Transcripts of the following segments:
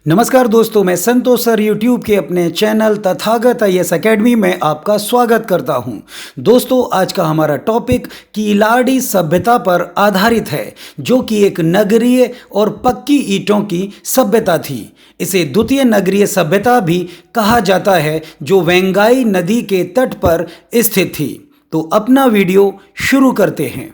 नमस्कार दोस्तों, मैं संतोष सर यूट्यूब के अपने चैनल तथागत आईएएस एकेडमी में आपका स्वागत करता हूं। दोस्तों, आज का हमारा टॉपिक कीलाड़ी सभ्यता पर आधारित है, जो कि एक नगरीय और पक्की ईंटों की सभ्यता थी। इसे द्वितीय नगरीय सभ्यता भी कहा जाता है, जो वेंगाई नदी के तट पर स्थित थी। तो अपना वीडियो शुरू करते हैं।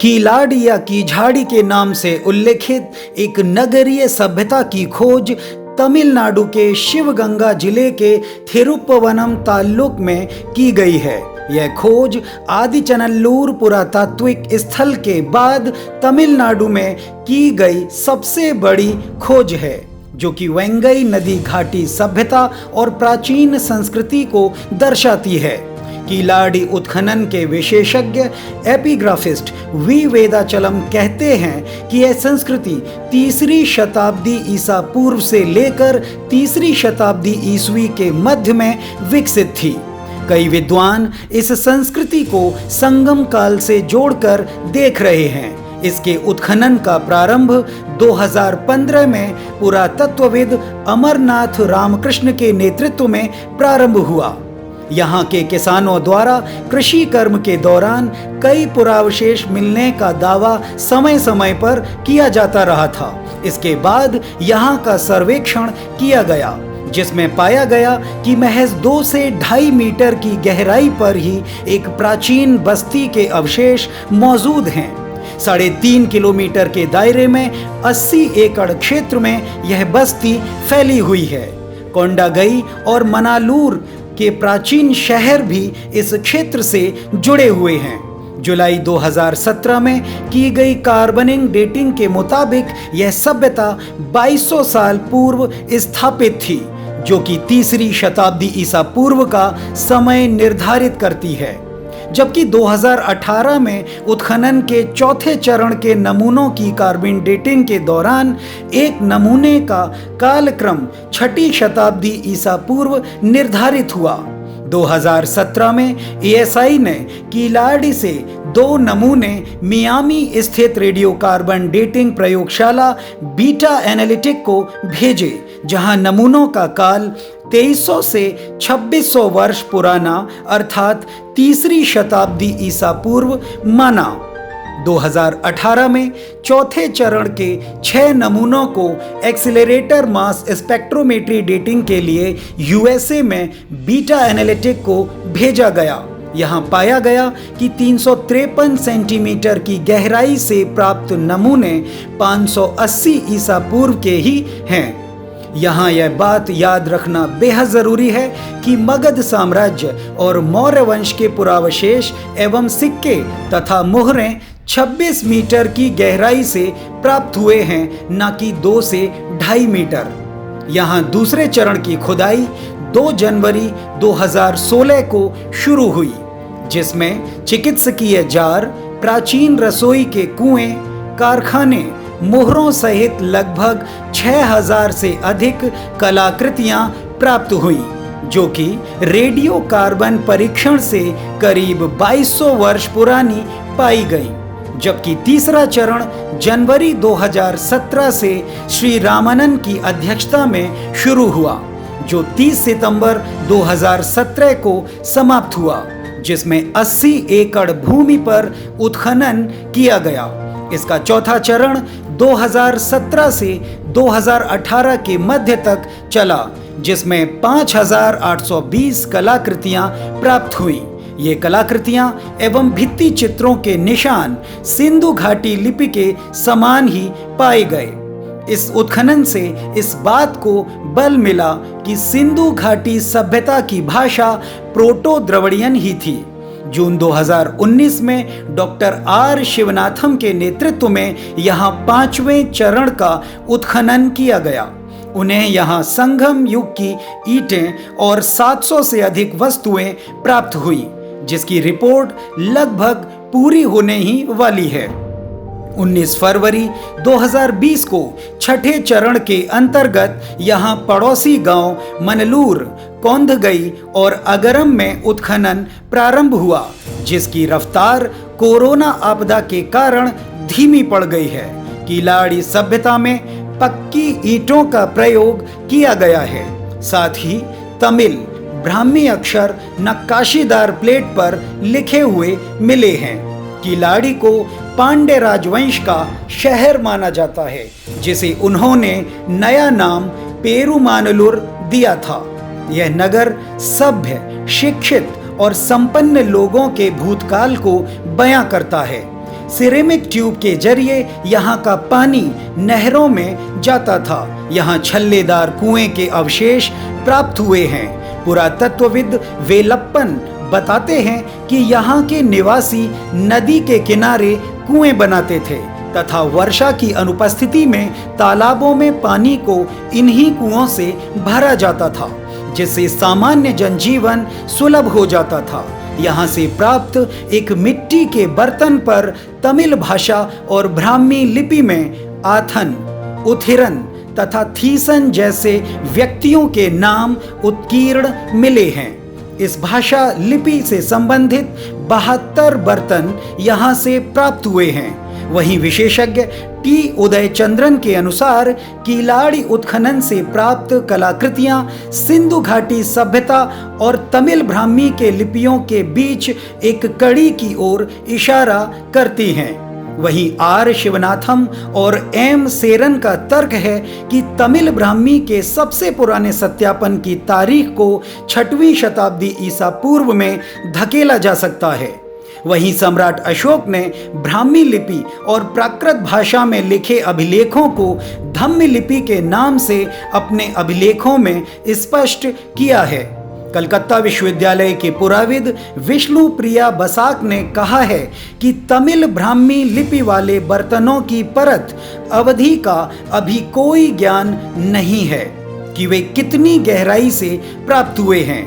कीलाड़ या कीझाड़ी के नाम से उल्लेखित एक नगरीय सभ्यता की खोज तमिलनाडु के शिवगंगा जिले के थिरुप्पवनम ताल्लुक में की गई है। यह खोज आदिचनल्लूर पुरातात्विक स्थल के बाद तमिलनाडु में की गई सबसे बड़ी खोज है, जो कि वेंगई नदी घाटी सभ्यता और प्राचीन संस्कृति को दर्शाती है। कीलाड़ी उत्खनन के विशेषज्ञ एपिग्राफिस्ट वी वेदाचलम कहते हैं कि यह संस्कृति 3री शताब्दी ईसा पूर्व से लेकर 3री शताब्दी ईस्वी के मध्य में विकसित थी। कई विद्वान इस संस्कृति को संगम काल से जोड़कर देख रहे हैं। इसके उत्खनन का प्रारंभ 2015 में पुरातत्वविद अमरनाथ रामकृष्ण के नेतृत्व में प्रारंभ हुआ। यहाँ के किसानों द्वारा कृषि कर्म के दौरान कई पुरावशेष मिलने का दावा समय समय पर किया जाता रहा था। इसके बाद यहाँ का सर्वेक्षण किया गया, जिसमें पाया गया कि महज 2 से 2.5 मीटर की गहराई पर ही एक प्राचीन बस्ती के अवशेष मौजूद हैं। 3.5 किलोमीटर के दायरे में 80 एकड़ क्षेत्र में यह बस्ती फैली हुई है। कोंडागई और मनालूर के प्राचीन शहर भी इस क्षेत्र से जुड़े हुए हैं। जुलाई 2017 में की गई कार्बनिक डेटिंग के मुताबिक यह सभ्यता 2200 साल पूर्व स्थापित थी, जो कि 3री शताब्दी ईसा पूर्व का समय निर्धारित करती है। जबकि 2018 में उत्खनन के चौथे चरण के नमूनों की कार्बन डेटिंग के दौरान एक नमूने का कालक्रम 6ठी शताब्दी ईसा पूर्व निर्धारित हुआ। 2017 में एएसआई ने कीलाड़ी से 2 नमूने मियामी स्थित रेडियो कार्बन डेटिंग प्रयोगशाला बीटा एनालिटिक को भेजे, जहां नमूनों का काल 2300 से 2600 वर्ष पुराना अर्थात 3री शताब्दी ईसा पूर्व माना। 2018 में चौथे चरण के 6 नमूनों को एक्सीलरेटर मास स्पेक्ट्रोमेट्री डेटिंग के लिए यूएसए में बीटा एनालिटिक को भेजा गया। यहाँ पाया गया कि 353 सेंटीमीटर की गहराई से प्राप्त नमूने 580 ईसा पूर्व के ही हैं। यहाँ यह बात याद रखना बेहद जरूरी है कि मगध साम्राज्य और मौर्य वंश के पुरावशेष एवं सिक्के तथा मुहरें 26 मीटर की गहराई से प्राप्त हुए हैं, न कि 2 से 2.5 मीटर। यहाँ दूसरे चरण की खुदाई 2 जनवरी 2016 को शुरू हुई, जिसमें चिकित्सकीय जार, प्राचीन रसोई के कुएं, कारखाने, मोहरों सहित लगभग 6000 से अधिक कलाकृतियां प्राप्त हुई, जो कि रेडियो कार्बन परीक्षण से करीब 2200 वर्ष पुरानी पाई गई। जबकि तीसरा चरण जनवरी 2017 से श्री रामानन की अध्यक्षता में शुरू हुआ, जो 30 सितंबर 2017 को समाप्त हुआ, जिसमें 80 एकड़ भूमि पर उत्खनन किया गया। इसका चौथा चरण 2017 से 2018 के मध्य तक चला, जिसमें 5820 कलाकृतियां प्राप्त हुई। ये कलाकृतियां एवं भित्ति चित्रों के निशान सिंधु घाटी लिपि के समान ही पाए गए। इस उत्खनन से इस बात को बल मिला कि सिंधु घाटी सभ्यता की भाषा प्रोटो द्रविड़ियन ही थी। जून 2019 में डॉक्टर आर शिवनाथम के नेतृत्व में यहाँ 5वें चरण का उत्खनन किया गया। उन्हें यहाँ संगम युग की ईंटें और 700 से अधिक वस्तुएं प्राप्त हुई, जिसकी रिपोर्ट लगभग पूरी होने ही वाली है। 19 फरवरी 2020 को छठे चरण के अंतर्गत यहां पड़ोसी गांव मनलूर, कौंधगई और अगरम में उत्खनन प्रारंभ हुआ, जिसकी रफ्तार कोरोना आपदा के कारण धीमी पड़ गई है। कीलाड़ी सभ्यता में पक्की ईंटों का प्रयोग किया गया है। साथ ही तमिल ब्राह्मी अक्षर नक्काशीदार प्लेट पर लिखे हुए मिले हैं। कीलाड़ी को पांड्य राजवंश का शहर माना जाता है, जिसे उन्होंने नया नाम पेरुमानलुर दिया था। यह नगर सभ्य, शिक्षित और संपन्न लोगों के भूतकाल को बयां करता है। सिरेमिक ट्यूब के जरिए यहाँ का पानी नहरों में जाता था। यहाँ छल्लेदार कुएं के अवशेष प्राप्त हुए हैं। पुरातत्वविद वेलप्पन बताते हैं कि यहाँ के निवासी नदी के किनारे कुएं बनाते थे तथा वर्षा की अनुपस्थिति में तालाबों में पानी को इन्हीं कुओं से भरा जाता था, जिससे सामान्य जनजीवन सुलभ हो जाता था। यहाँ से प्राप्त एक मिट्टी के बर्तन पर तमिल भाषा और ब्राह्मी लिपि में आथन, उत्थिरन तथा थीसन जैसे व्यक्तियों के नाम उत्कीर्ण मिले हैं। इस भाषा लिपि से संबंधित 72 बर्तन यहाँ से प्राप्त हुए हैं। वहीं विशेषज्ञ टी उदयचंद्रन के अनुसार कीलाड़ी उत्खनन से प्राप्त कलाकृतियां सिंधु घाटी सभ्यता और तमिल ब्राह्मी के लिपियों के बीच एक कड़ी की ओर इशारा करती हैं। वहीं आर शिवनाथम और एम सेरन का तर्क है कि तमिल ब्राह्मी के सबसे पुराने सत्यापन की तारीख को 6वीं शताब्दी ईसा पूर्व में धकेला जा सकता है। वहीं सम्राट अशोक ने ब्राह्मी लिपि और प्राकृत भाषा में लिखे अभिलेखों को धम्म लिपि के नाम से अपने अभिलेखों में स्पष्ट किया है। कलकत्ता विश्वविद्यालय के पुराविद विष्णु प्रिया बसाक ने कहा है कि तमिल ब्राह्मी लिपि वाले बर्तनों की परत अवधि का अभी कोई ज्ञान नहीं है कि वे कितनी गहराई से प्राप्त हुए हैं।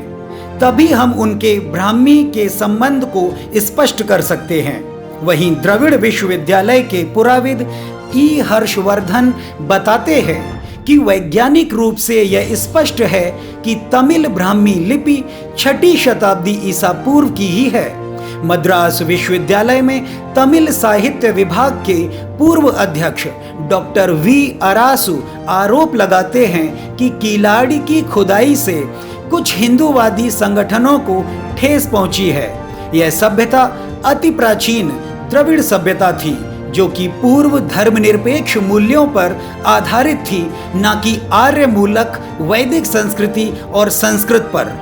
तभी हम उनके ब्राह्मी के संबंध को स्पष्ट कर सकते हैं। वहीं द्रविड़ विश्वविद्यालय के पुराविद ई हर्षवर्धन बताते हैं कि वैज्ञानिक रूप से यह स्पष्ट है कि तमिल ब्राह्मी लिपि 6ठी शताब्दी ईसा पूर्व की ही है। मद्रास विश्वविद्यालय में तमिल साहित्य विभाग के पूर्व अध्यक्ष डॉक्टर वी अरासु आरोप लगाते हैं कि कीलाड़ी की खुदाई से कुछ हिंदूवादी संगठनों को ठेस पहुंची है। यह सभ्यता अति प्राचीन द्रविड़ सभ्यता थी, जो कि पूर्व धर्मनिरपेक्ष मूल्यों पर आधारित थी, न कि आर्य मूलक वैदिक संस्कृति और संस्कृत पर।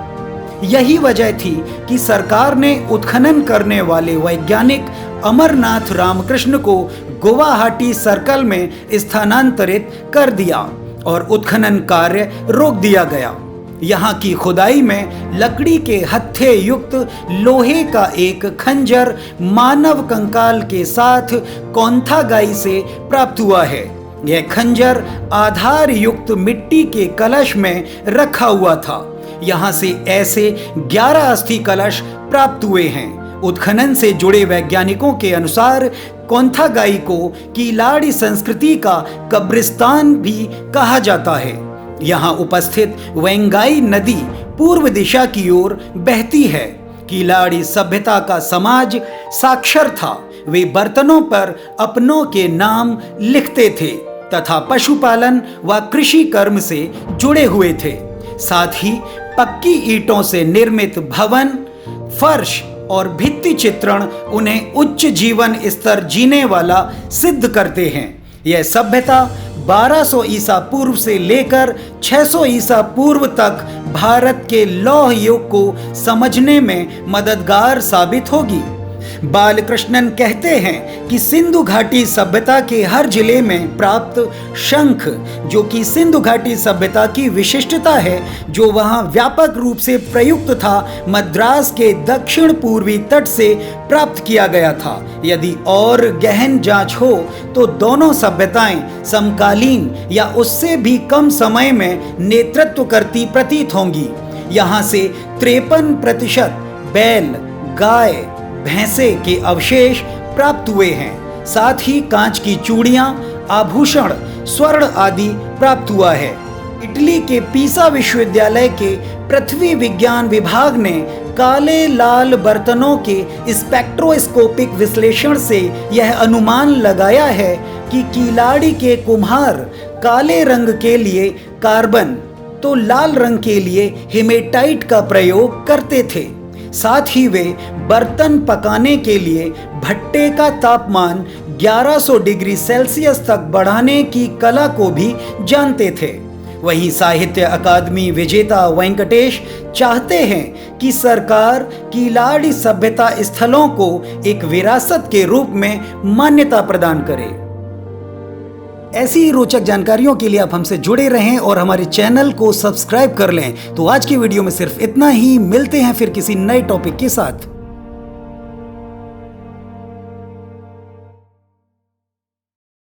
यही वजह थी कि सरकार ने उत्खनन करने वाले वैज्ञानिक अमरनाथ रामकृष्ण को गुवाहाटी सर्कल में स्थानांतरित कर दिया और उत्खनन कार्य रोक दिया गया। यहाँ की खुदाई में लकड़ी के हत्थे युक्त लोहे का एक खंजर मानव कंकाल के साथ कौंथागाई से प्राप्त हुआ है। यह खंजर आधार युक्त मिट्टी के कलश में रखा हुआ था। यहाँ से ऐसे 11 अस्थि कलश प्राप्त हुए हैं। उत्खनन से जुड़े वैज्ञानिकों के अनुसार कौंथागाई को कीलाड़ी संस्कृति का कब्रिस्तान भी कहा जाता है। यहाँ उपस्थित वेंगाई नदी पूर्व दिशा की ओर बहती है। कीलाड़ी सभ्यता का समाज साक्षर था। वे बर्तनों पर अपनों के नाम लिखते थे तथा पशुपालन व कृषि कर्म से जुड़े हुए थे। साथ ही पक्की ईंटों से निर्मित भवन, फर्श और भित्ति चित्रण उन्हें उच्च जीवन स्तर जीने वाला सिद्ध करते हैं। यह सभ्यता 1200 ईसा पूर्व से लेकर 600 ईसा पूर्व तक भारत के लौह युग को समझने में मददगार साबित होगी। बालकृष्णन कहते हैं कि सिंधु घाटी सभ्यता के हर जिले में प्राप्त शंख, जो कि सिंधु घाटी सभ्यता की विशिष्टता है, जो वहां व्यापक रूप से प्रयुक्त था, मद्रास के दक्षिण पूर्वी तट से प्राप्त किया गया था। यदि और गहन जांच हो तो दोनों सभ्यताएं समकालीन या उससे भी कम समय में नेतृत्व करती प्रतीत होंगी। यहाँ से 53% बैल, गाय, भैंसे के अवशेष प्राप्त हुए हैं। साथ ही कांच की चूड़ियां, आभूषण, स्वर्ण आदि प्राप्त हुआ है। इटली के पीसा विश्वविद्यालय के पृथ्वी विज्ञान विभाग ने काले लाल बर्तनों के स्पेक्ट्रोस्कोपिक विश्लेषण से यह अनुमान लगाया है कि कीलाड़ी के कुम्हार काले रंग के लिए कार्बन तो लाल रंग के लिए हेमेटाइट का प्रयोग करते थे। साथ ही वे बर्तन पकाने के लिए भट्टे का तापमान 1100 डिग्री सेल्सियस तक बढ़ाने की कला को भी जानते थे। वहीं साहित्य अकादमी विजेता वेंकटेश चाहते हैं कि सरकार कीलाड़ी सभ्यता स्थलों को एक विरासत के रूप में मान्यता प्रदान करे। ऐसी ही रोचक जानकारियों के लिए आप हमसे जुड़े रहें और हमारे चैनल को सब्सक्राइब कर लें। तो आज की वीडियो में सिर्फ इतना ही, मिलते हैं फिर किसी नए टॉपिक के साथ।